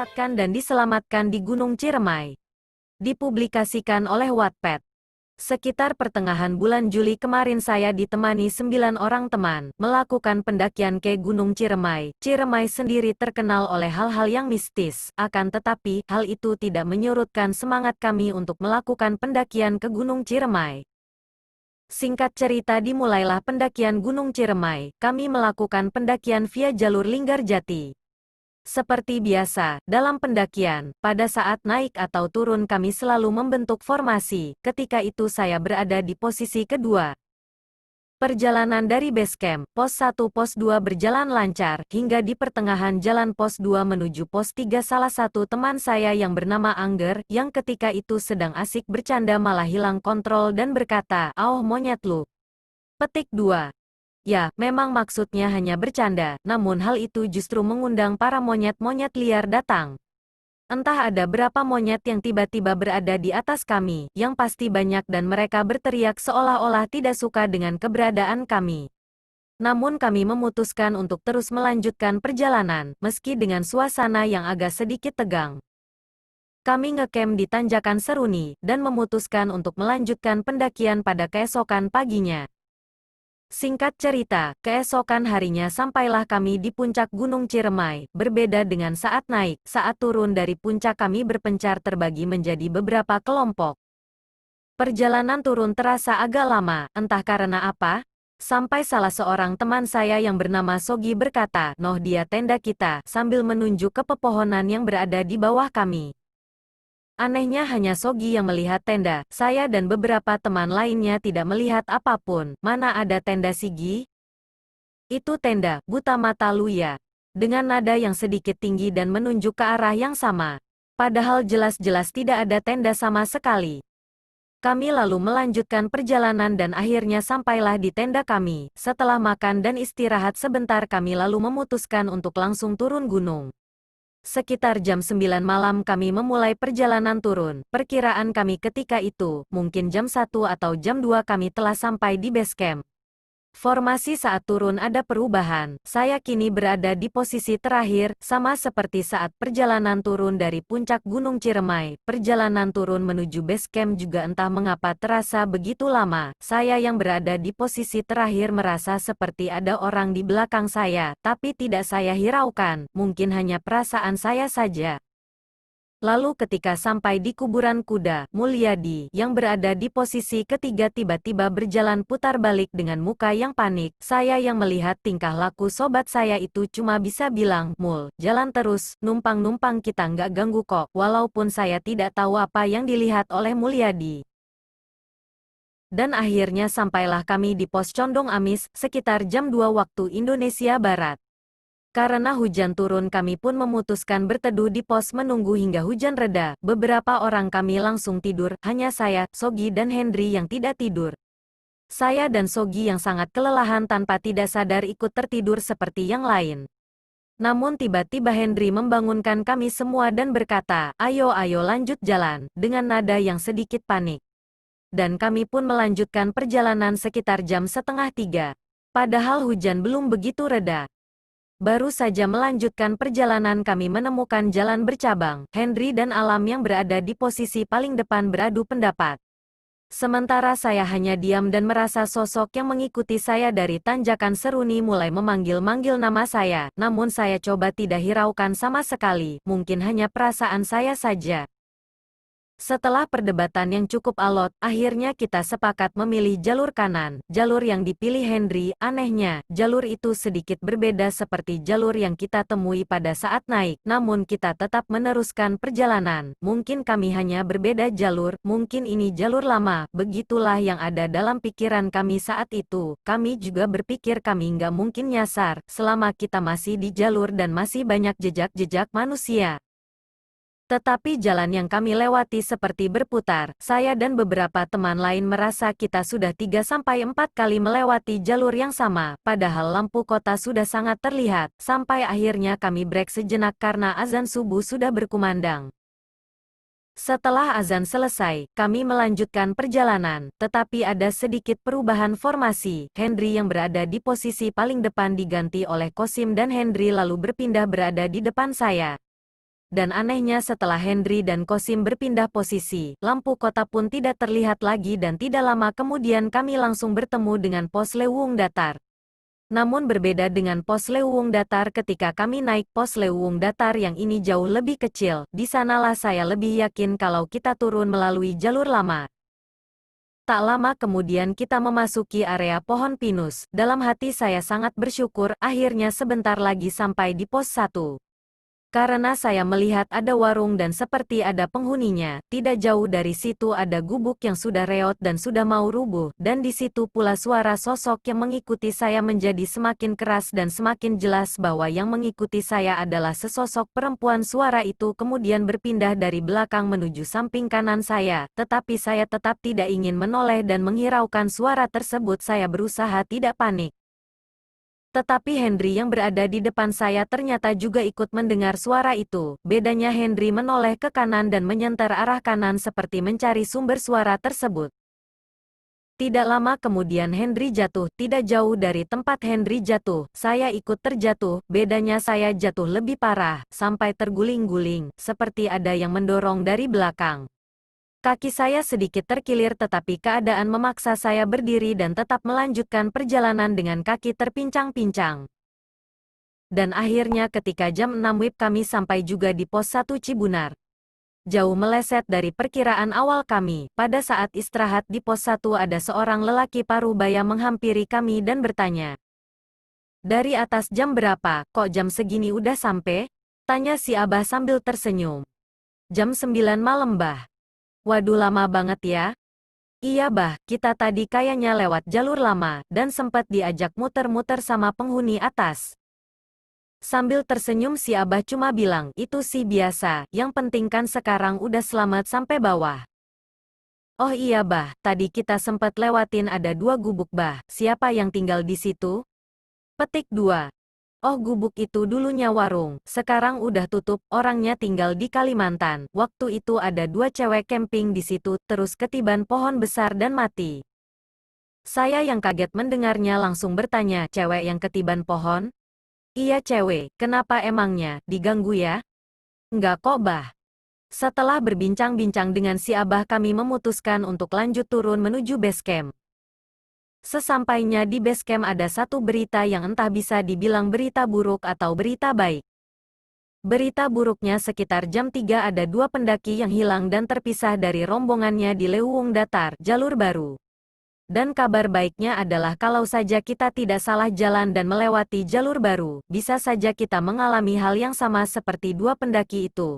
Disesatkan dan diselamatkan di Gunung Ciremai. Dipublikasikan oleh Wattpad. Sekitar pertengahan bulan Juli kemarin saya ditemani 9 orang teman, melakukan pendakian ke Gunung Ciremai. Ciremai sendiri terkenal oleh hal-hal yang mistis, akan tetapi, hal itu tidak menyurutkan semangat kami untuk melakukan pendakian ke Gunung Ciremai. Singkat cerita dimulailah pendakian Gunung Ciremai, kami melakukan pendakian via jalur Linggarjati. Seperti biasa, dalam pendakian, pada saat naik atau turun kami selalu membentuk formasi, ketika itu saya berada di posisi kedua. Perjalanan dari base camp, pos 1 pos 2 berjalan lancar, hingga di pertengahan jalan pos 2 menuju pos 3 salah satu teman saya yang bernama Angger, yang ketika itu sedang asik bercanda malah hilang kontrol dan berkata, "Auh monyet lu." Petik 2. Ya, memang maksudnya hanya bercanda, namun hal itu justru mengundang para monyet-monyet liar datang. Entah ada berapa monyet yang tiba-tiba berada di atas kami, yang pasti banyak dan mereka berteriak seolah-olah tidak suka dengan keberadaan kami. Namun kami memutuskan untuk terus melanjutkan perjalanan, meski dengan suasana yang agak sedikit tegang. Kami ngecamp di Tanjakan Seruni, dan memutuskan untuk melanjutkan pendakian pada keesokan paginya. Singkat cerita, keesokan harinya sampailah kami di puncak Gunung Ciremai. Berbeda dengan saat naik, saat turun dari puncak kami berpencar terbagi menjadi beberapa kelompok. Perjalanan turun terasa agak lama, entah karena apa. Sampai salah seorang teman saya yang bernama Sogi berkata, "Noh dia tenda kita," sambil menunjuk ke pepohonan yang berada di bawah kami. Anehnya hanya Sogi yang melihat tenda, saya dan beberapa teman lainnya tidak melihat apapun. Mana ada tenda Sigi? Itu tenda, buta mata lu ya. Dengan nada yang sedikit tinggi dan menunjuk ke arah yang sama. Padahal jelas-jelas tidak ada tenda sama sekali. Kami lalu melanjutkan perjalanan dan akhirnya sampailah di tenda kami. Setelah makan dan istirahat sebentar kami lalu memutuskan untuk langsung turun gunung. Sekitar jam 9 malam kami memulai perjalanan turun. Perkiraan kami ketika itu, mungkin jam 1 atau jam 2 kami telah sampai di base camp. Formasi saat turun ada perubahan. Saya kini berada di posisi terakhir, sama seperti saat perjalanan turun dari puncak Gunung Ciremai. Perjalanan turun menuju base camp juga entah mengapa terasa begitu lama. Saya yang berada di posisi terakhir merasa seperti ada orang di belakang saya, tapi tidak saya hiraukan, mungkin hanya perasaan saya saja. Lalu ketika sampai di kuburan kuda, Mulyadi, yang berada di posisi ketiga tiba-tiba berjalan putar balik dengan muka yang panik. Saya yang melihat tingkah laku sobat saya itu cuma bisa bilang, "Mul, jalan terus, numpang-numpang kita nggak ganggu kok." Walaupun saya tidak tahu apa yang dilihat oleh Mulyadi. Dan akhirnya sampailah kami di pos Condong Amis, sekitar jam 2 waktu Indonesia Barat. Karena hujan turun kami pun memutuskan berteduh di pos menunggu hingga hujan reda. Beberapa orang kami langsung tidur, hanya saya, Sogi dan Hendry yang tidak tidur. Saya dan Sogi yang sangat kelelahan tanpa tidak sadar ikut tertidur seperti yang lain. Namun tiba-tiba Hendry membangunkan kami semua dan berkata, "Ayo ayo lanjut jalan," dengan nada yang sedikit panik. Dan kami pun melanjutkan perjalanan sekitar jam setengah 3. Padahal hujan belum begitu reda. Baru saja melanjutkan perjalanan kami menemukan jalan bercabang. Hendry dan Alam yang berada di posisi paling depan beradu pendapat. Sementara saya hanya diam dan merasa sosok yang mengikuti saya dari Tanjakan Seruni mulai memanggil-manggil nama saya. Namun saya coba tidak hiraukan sama sekali, mungkin hanya perasaan saya saja. Setelah perdebatan yang cukup alot, akhirnya kita sepakat memilih jalur kanan. Jalur yang dipilih Hendry, anehnya, jalur itu sedikit berbeda seperti jalur yang kita temui pada saat naik. Namun kita tetap meneruskan perjalanan. Mungkin kami hanya berbeda jalur, mungkin ini jalur lama. Begitulah yang ada dalam pikiran kami saat itu. Kami juga berpikir kami nggak mungkin nyasar, selama kita masih di jalur dan masih banyak jejak-jejak manusia. Tetapi jalan yang kami lewati seperti berputar. Saya dan beberapa teman lain merasa kita sudah 3-4 kali melewati jalur yang sama, padahal lampu kota sudah sangat terlihat, sampai akhirnya kami break sejenak karena azan subuh sudah berkumandang. Setelah azan selesai, kami melanjutkan perjalanan, tetapi ada sedikit perubahan formasi. Hendry yang berada di posisi paling depan diganti oleh Kosim dan Hendry lalu berpindah berada di depan saya. Dan anehnya setelah Henry dan Kosim berpindah posisi, lampu kota pun tidak terlihat lagi dan tidak lama kemudian kami langsung bertemu dengan pos Lewung Datar. Namun berbeda dengan pos Lewung Datar ketika kami naik pos Lewung Datar yang ini jauh lebih kecil, di sanalah saya lebih yakin kalau kita turun melalui jalur lama. Tak lama kemudian kita memasuki area pohon pinus. Dalam hati saya sangat bersyukur akhirnya sebentar lagi sampai di pos 1. Karena saya melihat ada warung dan seperti ada penghuninya, tidak jauh dari situ ada gubuk yang sudah reot dan sudah mau rubuh, dan di situ pula suara sosok yang mengikuti saya menjadi semakin keras dan semakin jelas bahwa yang mengikuti saya adalah sesosok perempuan. Suara itu kemudian berpindah dari belakang menuju samping kanan saya, tetapi saya tetap tidak ingin menoleh dan menghiraukan suara tersebut. Saya berusaha tidak panik. Tetapi Henry yang berada di depan saya ternyata juga ikut mendengar suara itu. Bedanya Henry menoleh ke kanan dan menyentar arah kanan seperti mencari sumber suara tersebut. Tidak lama kemudian Henry jatuh. Tidak jauh dari tempat Henry jatuh, saya ikut terjatuh. Bedanya saya jatuh lebih parah, sampai terguling-guling, seperti ada yang mendorong dari belakang. Kaki saya sedikit terkilir tetapi keadaan memaksa saya berdiri dan tetap melanjutkan perjalanan dengan kaki terpincang-pincang. Dan akhirnya ketika jam 6 WIB kami sampai juga di pos 1 Cibunar. Jauh meleset dari perkiraan awal kami. Pada saat istirahat di pos 1 ada seorang lelaki parubaya menghampiri kami dan bertanya. Dari atas jam berapa, kok jam segini udah sampai? Tanya si Abah sambil tersenyum. Jam 9 malam bah. Waduh lama banget ya. Iya bah, kita tadi kayaknya lewat jalur lama, dan sempat diajak muter-muter sama penghuni atas. Sambil tersenyum si Abah cuma bilang, itu sih biasa, yang penting kan sekarang udah selamat sampai bawah. Oh iya bah, tadi kita sempat lewatin ada 2 gubuk bah, siapa yang tinggal di situ? Petik 2. Oh gubuk itu dulunya warung, sekarang udah tutup, orangnya tinggal di Kalimantan. Waktu itu ada 2 cewek camping di situ, terus ketiban pohon besar dan mati. Saya yang kaget mendengarnya langsung bertanya, cewek yang ketiban pohon? Iya cewek, kenapa emangnya, diganggu ya? Enggak kok bah. Setelah berbincang-bincang dengan si Abah kami memutuskan untuk lanjut turun menuju base camp. Sesampainya di base camp ada satu berita yang entah bisa dibilang berita buruk atau berita baik. Berita buruknya sekitar jam 3 ada 2 pendaki yang hilang dan terpisah dari rombongannya di Lewung Datar, jalur baru. Dan kabar baiknya adalah kalau saja kita tidak salah jalan dan melewati jalur baru, bisa saja kita mengalami hal yang sama seperti 2 pendaki itu.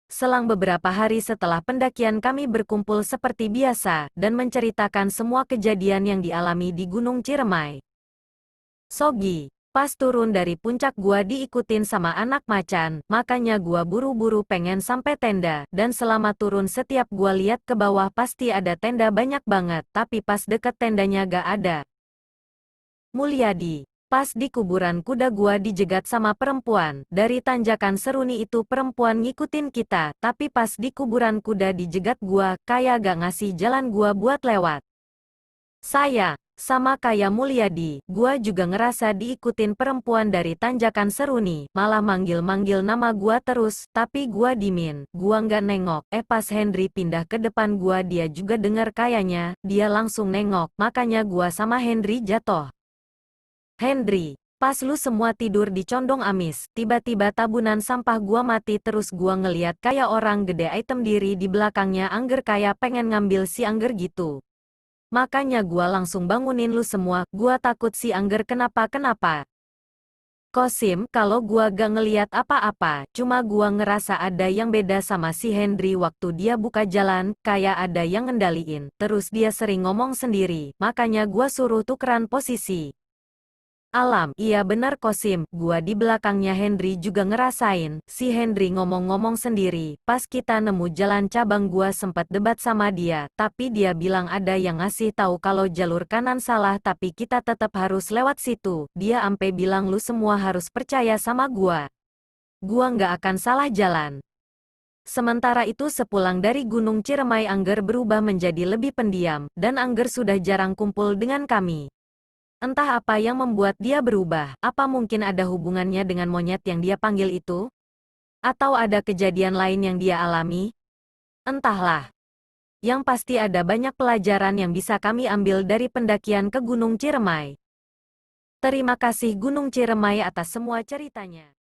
Selang beberapa hari setelah pendakian kami berkumpul seperti biasa, dan menceritakan semua kejadian yang dialami di Gunung Ciremai. Sogi, pas turun dari puncak gua diikutin sama anak macan, makanya gua buru-buru pengen sampai tenda, dan selama turun setiap gua lihat ke bawah pasti ada tenda banyak banget, tapi pas deket tendanya gak ada. Mulyadi. Pas di kuburan kuda gua dijegat sama perempuan, dari tanjakan Seruni itu perempuan ngikutin kita, tapi pas di kuburan kuda dijegat gua, kayak gak ngasih jalan gua buat lewat. Saya, sama kayak Mulyadi, gua juga ngerasa diikutin perempuan dari tanjakan Seruni, malah manggil-manggil nama gua terus, tapi gua dimin, gua nggak nengok. Pas Henry pindah ke depan gua dia juga denger kayaknya, dia langsung nengok, makanya gua sama Henry jatuh. Henry, pas lu semua tidur di condong amis, tiba-tiba tabunan sampah gua mati terus gua ngeliat kayak orang gede item diri di belakangnya Angger kayak pengen ngambil si Angger gitu. Makanya gua langsung bangunin lu semua, gua takut si Angger kenapa-kenapa. Kosim, kalau gua gak ngeliat apa-apa, cuma gua ngerasa ada yang beda sama si Henry waktu dia buka jalan, kayak ada yang ngendaliin, terus dia sering ngomong sendiri, makanya gua suruh tukeran posisi. Alam, iya benar Kosim, gua di belakangnya Henry juga ngerasain, si Henry ngomong-ngomong sendiri, pas kita nemu jalan cabang gua sempat debat sama dia, tapi dia bilang ada yang ngasih tahu kalau jalur kanan salah tapi kita tetap harus lewat situ, dia ampe bilang lu semua harus percaya sama gua. Gua nggak akan salah jalan. Sementara itu sepulang dari Gunung Ciremai Angger berubah menjadi lebih pendiam, dan Angger sudah jarang kumpul dengan kami. Entah apa yang membuat dia berubah, apa mungkin ada hubungannya dengan monyet yang dia panggil itu? Atau ada kejadian lain yang dia alami? Entahlah. Yang pasti ada banyak pelajaran yang bisa kami ambil dari pendakian ke Gunung Ciremai. Terima kasih Gunung Ciremai atas semua ceritanya.